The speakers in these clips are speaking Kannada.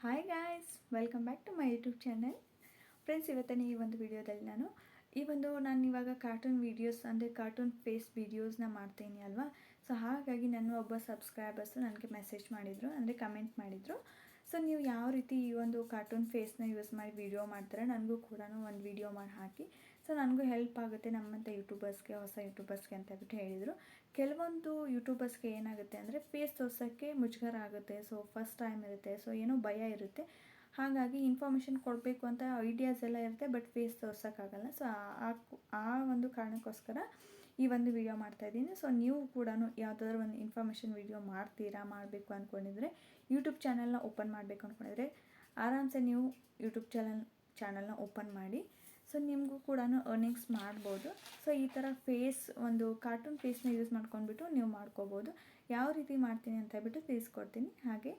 Hi guys, welcome back to my YouTube channel. Friends, ಇವತ್ತಿನ ಈ ಒಂದು ವಿಡಿಯೋದಲ್ಲಿ ನಾನು ಇವಾಗ ಕಾರ್ಟೂನ್ ವೀಡಿಯೋಸ್ ಅಂದರೆ ಕಾರ್ಟೂನ್ ಫೇಸ್ ವೀಡಿಯೋಸ್ನ ಮಾಡ್ತೀನಿ ಅಲ್ವಾ. ಸೊ ಹಾಗಾಗಿ ನನ್ನ ಒಬ್ಬ ಸಬ್ಸ್ಕ್ರೈಬರ್ಸು ನನಗೆ ಮೆಸೇಜ್ ಮಾಡಿದರು, ಅಂದರೆ ಕಮೆಂಟ್ ಮಾಡಿದರು. ಸೊ ನೀವು ಯಾವ ರೀತಿ ಈ ಒಂದು ಕಾರ್ಟೂನ್ ಫೇಸ್ನ ಯೂಸ್ ಮಾಡಿ ವೀಡಿಯೋ ಮಾಡ್ತಾರೆ, ನನಗೂ ಕೂಡ ಒಂದು ವೀಡಿಯೋ ಮಾಡಿ ಹಾಕಿ, ಸೊ ನನಗೂ ಹೆಲ್ಪ್ ಆಗುತ್ತೆ ನಮ್ಮಂಥ ಯೂಟ್ಯೂಬರ್ಸ್ಗೆ, ಹೊಸ ಯೂಟ್ಯೂಬರ್ಸ್ಗೆ ಅಂತ ಹೇಳ್ಬಿಟ್ಟು ಹೇಳಿದರು. ಕೆಲವೊಂದು ಯೂಟ್ಯೂಬರ್ಸ್ಗೆ ಏನಾಗುತ್ತೆ ಅಂದರೆ ಫೇಸ್ ತೋರ್ಸೋಕ್ಕೆ ಮುಜುಗರ ಆಗುತ್ತೆ. ಸೊ ಫಸ್ಟ್ ಟೈಮ್ ಇರುತ್ತೆ, ಸೊ ಏನೋ ಭಯ ಇರುತ್ತೆ. ಹಾಗಾಗಿ ಇನ್ಫಾರ್ಮೇಷನ್ ಕೊಡಬೇಕು ಅಂತ ಐಡಿಯಾಸ್ ಎಲ್ಲ ಇರುತ್ತೆ, ಬಟ್ ಫೇಸ್ ತೋರ್ಸೋಕ್ಕಾಗಲ್ಲ. ಸೊ ಆ ಒಂದು ಕಾರಣಕ್ಕೋಸ್ಕರ ಈ ಒಂದು ವಿಡಿಯೋ ಮಾಡ್ತಾಯಿದ್ದೀನಿ. ಸೊ ನೀವು ಕೂಡ ಯಾವುದಾದ್ರೂ ಒಂದು ಇನ್ಫಾರ್ಮೇಷನ್ ವಿಡಿಯೋ ಮಾಡಬೇಕು ಅಂದ್ಕೊಂಡಿದ್ರೆ, ಯೂಟ್ಯೂಬ್ ಚಾನಲ್ನ ಓಪನ್ ಮಾಡಬೇಕು ಅಂದ್ಕೊಂಡಿದ್ರೆ ಆರಾಮ್ಸೆ ನೀವು ಯೂಟ್ಯೂಬ್ ಚಾನಲ್ನ ಓಪನ್ ಮಾಡಿ. ಸೊ ನಿಮಗೂ ಕೂಡ ಅರ್ನಿಂಗ್ಸ್ ಮಾಡ್ಬೋದು. ಸೊ ಈ ಥರ ಒಂದು ಕಾರ್ಟೂನ್ ಫೇಸ್ನ ಯೂಸ್ ಮಾಡ್ಕೊಂಡ್ಬಿಟ್ಟು ನೀವು ಮಾಡ್ಕೋಬೋದು. ಯಾವ ರೀತಿ ಮಾಡ್ತೀನಿ ಅಂತ ಹೇಳ್ಬಿಟ್ಟು ತಿಳಿಸ್ಕೊಡ್ತೀನಿ. ಹಾಗೆ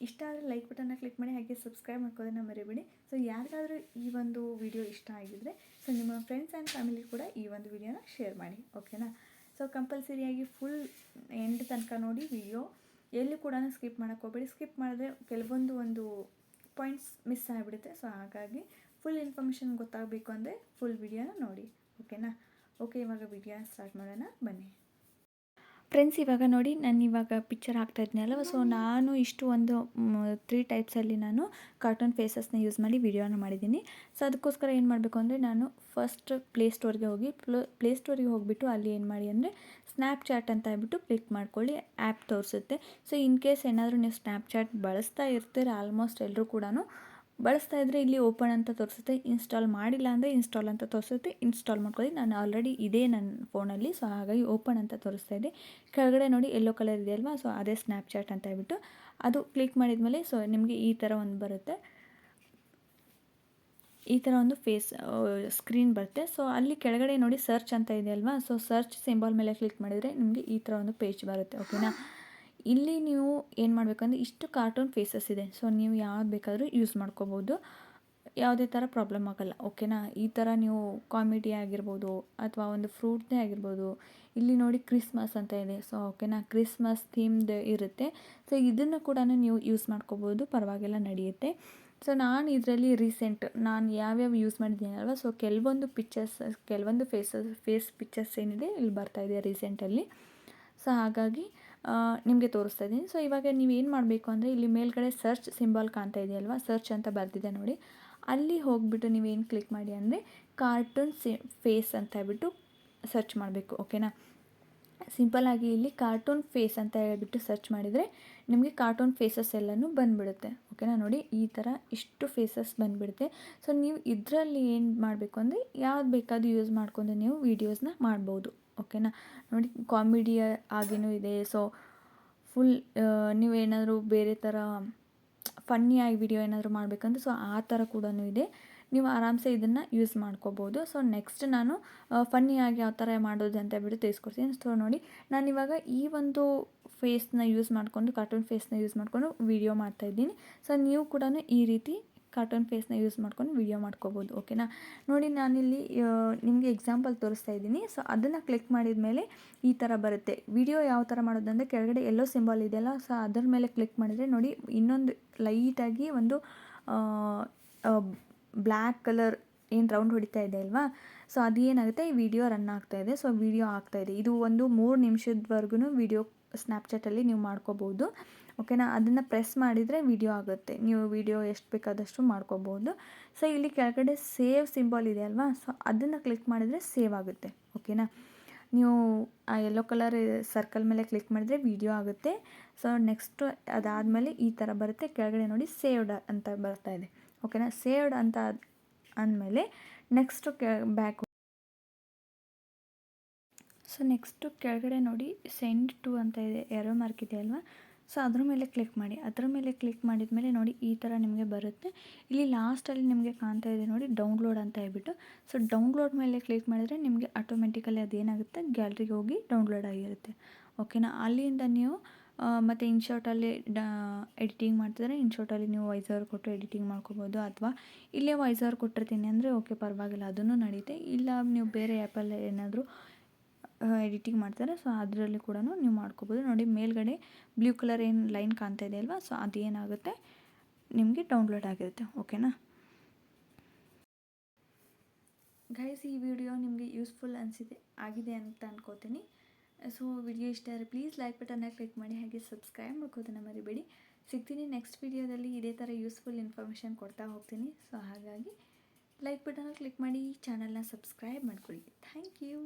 ಇಷ್ಟ ಆದರೆ ಲೈಕ್ ಬಟನ್ನ ಕ್ಲಿಕ್ ಮಾಡಿ, ಹಾಗೆ ಸಬ್ಸ್ಕ್ರೈಬ್ ಮಾಡ್ಕೋದನ್ನು ಮರಿಬೇಡಿ. ಸೊ ಯಾರಿಗಾದರೂ ಈ ಒಂದು ವಿಡಿಯೋ ಇಷ್ಟ ಆಗಿದ್ದರೆ ಸೊ ನಿಮ್ಮ ಫ್ರೆಂಡ್ಸ್ ಆ್ಯಂಡ್ ಫ್ಯಾಮಿಲಿ ಕೂಡ ಈ ಒಂದು ವಿಡಿಯೋನ ಶೇರ್ ಮಾಡಿ, ಓಕೆನಾ. ಸೊ ಕಂಪಲ್ಸರಿಯಾಗಿ ಫುಲ್ ಎಂಡ್ ತನಕ ನೋಡಿ ವಿಡಿಯೋ, ಎಲ್ಲಿ ಕೂಡ ಸ್ಕಿಪ್ ಮಾಡೋಕ್ಕೆ ಹೋಗಬೇಡಿ. ಸ್ಕಿಪ್ ಮಾಡಿದ್ರೆ ಕೆಲವೊಂದು ಪಾಯಿಂಟ್ಸ್ ಮಿಸ್ ಆಗಿಬಿಡುತ್ತೆ. ಸೊ ಹಾಗಾಗಿ ಫುಲ್ ಇನ್ಫಾರ್ಮೇಷನ್ ಗೊತ್ತಾಗಬೇಕು ಅಂದರೆ ಫುಲ್ ವಿಡಿಯೋನ ನೋಡಿ, ಓಕೆನಾ. ಓಕೆ, ಇವಾಗ ವಿಡಿಯೋನ ಸ್ಟಾರ್ಟ್ ಮಾಡೋಣ ಬನ್ನಿ. ಫ್ರೆಂಡ್ಸ್, ಇವಾಗ ನೋಡಿ ನಾನು ಇವಾಗ ಪಿಕ್ಚರ್ ಹಾಕ್ತಾಯಿದ್ನಲ್ಲ. ಸೊ ನಾನು ಇಷ್ಟು ಒಂದು 3 ಟೈಪ್ಸಲ್ಲಿ ನಾನು ಕಾರ್ಟೂನ್ ಫೇಸಸ್ನ ಯೂಸ್ ಮಾಡಿ ವಿಡಿಯೋನ ಮಾಡಿದ್ದೀನಿ. ಸೊ ಅದಕ್ಕೋಸ್ಕರ ಏನು ಮಾಡಬೇಕು ಅಂದರೆ, ನಾನು ಫಸ್ಟ್ ಪ್ಲೇಸ್ಟೋರ್ಗೆ ಹೋಗಿಬಿಟ್ಟು ಅಲ್ಲಿ ಏನು ಮಾಡಿ ಅಂದರೆ ಸ್ನ್ಯಾಪ್ಚಾಟ್ ಅಂತ ಹೇಳ್ಬಿಟ್ಟು ಕ್ಲಿಕ್ ಮಾಡ್ಕೊಳ್ಳಿ. ಆ್ಯಪ್ ತೋರಿಸುತ್ತೆ. ಸೊ ಇನ್ ಕೇಸ್ ಏನಾದರೂ ನೀವು ಸ್ನ್ಯಾಪ್ಚಾಟ್ ಬಳಸ್ತಾ ಇರ್ತೀರ, ಆಲ್ಮೋಸ್ಟ್ ಎಲ್ಲರೂ ಕೂಡ ಬಳಸ್ತಾ ಇದ್ದರೆ ಇಲ್ಲಿ ಓಪನ್ ಅಂತ ತೋರಿಸುತ್ತೆ. ಇನ್ಸ್ಟಾಲ್ ಮಾಡಿಲ್ಲ ಅಂದರೆ ಇನ್ಸ್ಟಾಲ್ ಅಂತ ತೋರಿಸುತ್ತೆ. ಇನ್ಸ್ಟಾಲ್ ಮಾಡ್ಕೊಳ್ಳಿ. ನಾನು ಆಲ್ರೆಡಿ ಇದೆ ನನ್ನ ಫೋನಲ್ಲಿ, ಸೊ ಹಾಗಾಗಿ ಓಪನ್ ಅಂತ ತೋರಿಸ್ತಾ ಇದೆ. ಕೆಳಗಡೆ ನೋಡಿ ಎಲ್ಲೋ ಕಲರ್ ಇದೆ ಅಲ್ವಾ, ಸೊ ಅದೇ ಸ್ನ್ಯಾಪ್ಚಾಟ್ ಅಂತ ಹೇಳ್ಬಿಟ್ಟು ಅದು ಕ್ಲಿಕ್ ಮಾಡಿದ್ಮೇಲೆ ಸೊ ನಿಮಗೆ ಈ ಥರ ಒಂದು ಬರುತ್ತೆ, ಈ ಥರ ಒಂದು ಸ್ಕ್ರೀನ್ ಬರುತ್ತೆ. ಸೊ ಅಲ್ಲಿ ಕೆಳಗಡೆ ನೋಡಿ ಸರ್ಚ್ ಅಂತ ಇದೆ ಅಲ್ವಾ, ಸೊ ಸರ್ಚ್ ಸಿಂಬಲ್ ಮೇಲೆ ಕ್ಲಿಕ್ ಮಾಡಿದರೆ ನಿಮಗೆ ಈ ಥರ ಒಂದು ಪೇಜ್ ಬರುತ್ತೆ, ಓಕೆನಾ. ಇಲ್ಲಿ ನೀವು ಏನು ಮಾಡಬೇಕಂದ್ರೆ ಇಷ್ಟು ಕಾರ್ಟೂನ್ ಫೇಸಸ್ ಇದೆ. ಸೊ ನೀವು ಯಾವ್ದು ಬೇಕಾದರೂ ಯೂಸ್ ಮಾಡ್ಕೋಬೋದು, ಯಾವುದೇ ಥರ ಪ್ರಾಬ್ಲಮ್ ಆಗೋಲ್ಲ, ಓಕೆನಾ. ಈ ಥರ ನೀವು ಕಾಮಿಡಿ ಆಗಿರ್ಬೋದು ಅಥವಾ ಒಂದು ಫ್ರೂಟ್ದೇ ಆಗಿರ್ಬೋದು. ಇಲ್ಲಿ ನೋಡಿ ಕ್ರಿಸ್ಮಸ್ ಅಂತ ಇದೆ, ಸೊ ಓಕೆನಾ, ಕ್ರಿಸ್ಮಸ್ ಥೀಮ್ದು ಇರುತ್ತೆ. ಸೊ ಇದನ್ನು ಕೂಡ ನೀವು ಯೂಸ್ ಮಾಡ್ಕೋಬೋದು, ಪರವಾಗಿಲ್ಲ, ನಡೆಯುತ್ತೆ. ಸೊ ನಾನು ಇದರಲ್ಲಿ ನಾನು ಯಾವ್ಯಾವ ಯೂಸ್ ಮಾಡಿದ್ದೀನಿ ಅಲ್ವಾ, ಸೊ ಕೆಲವೊಂದು ಫೇಸ್ ಪಿಕ್ಚರ್ಸ್ ಏನಿದೆ ಇಲ್ಲಿ ಬರ್ತಾಯಿದೆ ರೀಸೆಂಟಲ್ಲಿ. ಸೊ ಹಾಗಾಗಿ ನಿಮಗೆ ತೋರಿಸ್ತಾ ಇದ್ದೀನಿ. ಸೊ ಇವಾಗ ನೀವೇನು ಮಾಡಬೇಕು ಅಂದರೆ, ಇಲ್ಲಿ ಮೇಲ್ಗಡೆ ಸರ್ಚ್ ಸಿಂಬಲ್ ಕಾಣ್ತಾ ಇದೆಯಲ್ವಾ, ಸರ್ಚ್ ಅಂತ ಬರ್ತಿದೆ ನೋಡಿ, ಅಲ್ಲಿ ಹೋಗಿಬಿಟ್ಟು ನೀವೇನು ಕ್ಲಿಕ್ ಮಾಡಿ ಅಂದರೆ ಕಾರ್ಟೂನ್ ಫೇಸ್ ಅಂತ ಹೇಳ್ಬಿಟ್ಟು ಸರ್ಚ್ ಮಾಡಬೇಕು, ಓಕೆನಾ. ಸಿಂಪಲ್ಲಾಗಿ ಇಲ್ಲಿ ಕಾರ್ಟೂನ್ ಫೇಸ್ ಅಂತ ಹೇಳ್ಬಿಟ್ಟು ಸರ್ಚ್ ಮಾಡಿದರೆ ನಿಮಗೆ ಕಾರ್ಟೂನ್ ಫೇಸಸ್ ಎಲ್ಲನೂ ಬಂದುಬಿಡುತ್ತೆ, ಓಕೆನಾ. ನೋಡಿ ಈ ಥರ ಇಷ್ಟು ಫೇಸಸ್ ಬಂದುಬಿಡುತ್ತೆ. ಸೊ ನೀವು ಇದರಲ್ಲಿ ಏನು ಮಾಡಬೇಕು ಅಂದರೆ ಯಾವ್ದು ಬೇಕಾದರೂ ಯೂಸ್ ಮಾಡ್ಕೊಂಡು ನೀವು ವೀಡಿಯೋಸ್ನ ಮಾಡ್ಬೋದು, ಓಕೆನಾ. ನೋಡಿ ಕಾಮಿಡಿ ಆಗಿನೂ ಇದೆ. ಸೊ ಫುಲ್ ನೀವೇನಾದರೂ ಬೇರೆ ಥರ ಫನ್ನಿಯಾಗಿ ವಿಡಿಯೋ ಏನಾದರೂ ಮಾಡಬೇಕಂದ್ರೆ ಸೊ ಆ ಥರ ಕೂಡ ಇದೆ. ನೀವು ಆರಾಮ್ಸೆ ಇದನ್ನು ಯೂಸ್ ಮಾಡ್ಕೋಬೋದು. ಸೊ ನೆಕ್ಸ್ಟ್ ನಾನು ಫನ್ನಿಯಾಗಿ ಯಾವ ಥರ ಮಾಡೋದು ಅಂತ ಹೇಳ್ಬಿಟ್ಟು ತಿಳಿಸ್ಕೊಡ್ತೀನಿ. ಸೊ ನೋಡಿ ನಾನಿವಾಗ ಈ ಒಂದು ಕಾರ್ಟೂನ್ ಫೇಸ್ನ ಯೂಸ್ ಮಾಡಿಕೊಂಡು ವಿಡಿಯೋ ಮಾಡ್ತಾಯಿದ್ದೀನಿ. ಸೊ ನೀವು ಕೂಡ ಈ ರೀತಿ ಕಾರ್ಟೂನ್ ಫೇಸ್ನ ಯೂಸ್ ಮಾಡ್ಕೊಂಡು ವಿಡಿಯೋ ಮಾಡ್ಕೋಬೋದು, ಓಕೆನಾ. ನೋಡಿ ನಾನಿಲ್ಲಿ ನಿಮಗೆ ಎಕ್ಸಾಂಪಲ್ ತೋರಿಸ್ತಾ ಇದ್ದೀನಿ. ಸೊ ಅದನ್ನು ಕ್ಲಿಕ್ ಮಾಡಿದ ಮೇಲೆ ಈ ಥರ ಬರುತ್ತೆ. ವಿಡಿಯೋ ಯಾವ ಥರ ಮಾಡೋದಂದರೆ ಕೆಳಗಡೆ ಎಲ್ಲೋ ಸಿಂಬಲ್ ಇದೆಯಲ್ಲ, ಸೊ ಅದರ ಮೇಲೆ ಕ್ಲಿಕ್ ಮಾಡಿದರೆ ನೋಡಿ ಇನ್ನೊಂದು ಲೈಟಾಗಿ ಒಂದು ಬ್ಲ್ಯಾಕ್ ಕಲರ್ ಏನು ರೌಂಡ್ ಹೊಡಿತಾ ಇದೆ ಅಲ್ವಾ, ಸೊ ಅದು ಏನಾಗುತ್ತೆ, ಈ ವಿಡಿಯೋ ರನ್ ಆಗ್ತಾಯಿದೆ. ಸೊ ವಿಡಿಯೋ ಆಗ್ತಾಯಿದೆ. ಇದು ಒಂದು 3 ನಿಮಿಷದವರೆಗೂ ವಿಡಿಯೋ ಸ್ನ್ಯಾಪ್ಚಾಟಲ್ಲಿ ನೀವು ಮಾಡ್ಕೋಬೋದು, ಓಕೆನಾ. ಅದನ್ನು ಪ್ರೆಸ್ ಮಾಡಿದರೆ ವಿಡಿಯೋ ಆಗುತ್ತೆ. ನೀವು ವಿಡಿಯೋ ಎಷ್ಟು ಬೇಕಾದಷ್ಟು ಮಾಡ್ಕೋಬೋದು. ಸೊ ಇಲ್ಲಿ ಕೆಳಗಡೆ ಸೇವ್ ಸಿಂಬಲ್ ಇದೆ ಅಲ್ವಾ, ಸೊ ಅದನ್ನು ಕ್ಲಿಕ್ ಮಾಡಿದರೆ ಸೇವ್ ಆಗುತ್ತೆ, ಓಕೆನಾ. ನೀವು ಆ ಯೆಲ್ಲೋ ಕಲರ್ ಸರ್ಕಲ್ ಮೇಲೆ ಕ್ಲಿಕ್ ಮಾಡಿದರೆ ವಿಡಿಯೋ ಆಗುತ್ತೆ. ಸೊ ನೆಕ್ಸ್ಟು ಅದಾದಮೇಲೆ ಈ ಥರ ಬರುತ್ತೆ. ಕೆಳಗಡೆ ನೋಡಿ ಸೇವ್ಡ್ ಅಂತ ಬರ್ತಾ ಇದೆ, ಓಕೆನಾ. ಸೇವ್ಡ್ ಅಂತ ಅಂದಮೇಲೆ ನೆಕ್ಸ್ಟು ಬ್ಯಾಕ್. ಸೊ ನೆಕ್ಸ್ಟು ಕೆಳಗಡೆ ನೋಡಿ ಸೆಂಡ್ ಟು ಅಂತ ಇದೆ, ಎರೋ ಮಾರ್ಕ್ ಇದೆ ಅಲ್ವಾ, ಸೊ ಅದ್ರ ಮೇಲೆ ಕ್ಲಿಕ್ ಮಾಡಿ. ಅದರ ಮೇಲೆ ಕ್ಲಿಕ್ ಮಾಡಿದ ಮೇಲೆ ನೋಡಿ ಈ ಥರ ನಿಮಗೆ ಬರುತ್ತೆ. ಇಲ್ಲಿ ಲಾಸ್ಟಲ್ಲಿ ನಿಮಗೆ ಕಾಣ್ತಾ ಇದೆ ನೋಡಿ ಡೌನ್ಲೋಡ್ ಅಂತ ಹೇಳ್ಬಿಟ್ಟು. ಸೊ ಡೌನ್ಲೋಡ್ ಮೇಲೆ ಕ್ಲಿಕ್ ಮಾಡಿದರೆ ನಿಮಗೆ ಆಟೋಮೆಟಿಕಲಿ ಅದೇನಾಗುತ್ತೆ, ಗ್ಯಾಲ್ರಿಗೆ ಹೋಗಿ ಡೌನ್ಲೋಡ್ ಆಗಿರುತ್ತೆ, ಓಕೆನಾ. ಅಲ್ಲಿಂದ ನೀವು ಮತ್ತು ಇನ್ಶಾರ್ಟಲ್ಲಿ ಎಡಿಟಿಂಗ್ ಮಾಡ್ತಿದ್ರೆ ಇನ್ಶಾರ್ಟಲ್ಲಿ ನೀವು ವಾಯ್ಸ್ ಕೊಟ್ಟು ಎಡಿಟಿಂಗ್ ಮಾಡ್ಕೋಬೋದು. ಅಥವಾ ಇಲ್ಲೇ ವಾಯ್ಸ್ ಕೊಟ್ಟಿರ್ತೀನಿ ಅಂದರೆ ಓಕೆ, ಪರವಾಗಿಲ್ಲ, ಅದನ್ನು ನಡೆಯುತ್ತೆ. ಇಲ್ಲ ನೀವು ಬೇರೆ ಆ್ಯಪಲ್ಲಿ ಏನಾದರೂ ಎಡಿಟಿಂಗ್ ಮಾಡ್ತಾರೆ, ಸೊ ಅದರಲ್ಲಿ ಕೂಡ ನೀವು ಮಾಡ್ಕೋಬೋದು. ನೋಡಿ ಮೇಲ್ಗಡೆ ಬ್ಲೂ ಕಲರ್ ಏನು ಲೈನ್ ಕಾಣ್ತಾ ಇದೆ ಅಲ್ವಾ, ಸೊ ಅದೇನಾಗುತ್ತೆ, ನಿಮಗೆ ಡೌನ್ಲೋಡ್ ಆಗಿರುತ್ತೆ. ಓಕೆನಾ ಗೈಸ್, ಈ ವಿಡಿಯೋ ನಿಮಗೆ ಯೂಸ್ಫುಲ್ ಆಗಿದೆ ಅಂತ ಅನ್ಕೋತೀನಿ. ಸೊ ವಿಡಿಯೋ ಇಷ್ಟ ಆದರೆ ಪ್ಲೀಸ್ ಲೈಕ್ ಬಟನ್ನ ಕ್ಲಿಕ್ ಮಾಡಿ, ಹಾಗೆ ಸಬ್ಸ್ಕ್ರೈಬ್ ಮಾಡ್ಕೋದನ್ನು ಮರಿಬೇಡಿ. ಸಿಗ್ತೀನಿ ನೆಕ್ಸ್ಟ್ ವಿಡಿಯೋದಲ್ಲಿ. ಇದೇ ಥರ ಯೂಸ್ಫುಲ್ ಇನ್ಫಾರ್ಮೇಷನ್ ಕೊಡ್ತಾ ಹೋಗ್ತೀನಿ. ಸೊ ಹಾಗಾಗಿ ಲೈಕ್ ಬಟನ್ನ ಕ್ಲಿಕ್ ಮಾಡಿ, ಚಾನಲ್ನ ಸಬ್ಸ್ಕ್ರೈಬ್ ಮಾಡ್ಕೊಳ್ಳಿ. Thank you.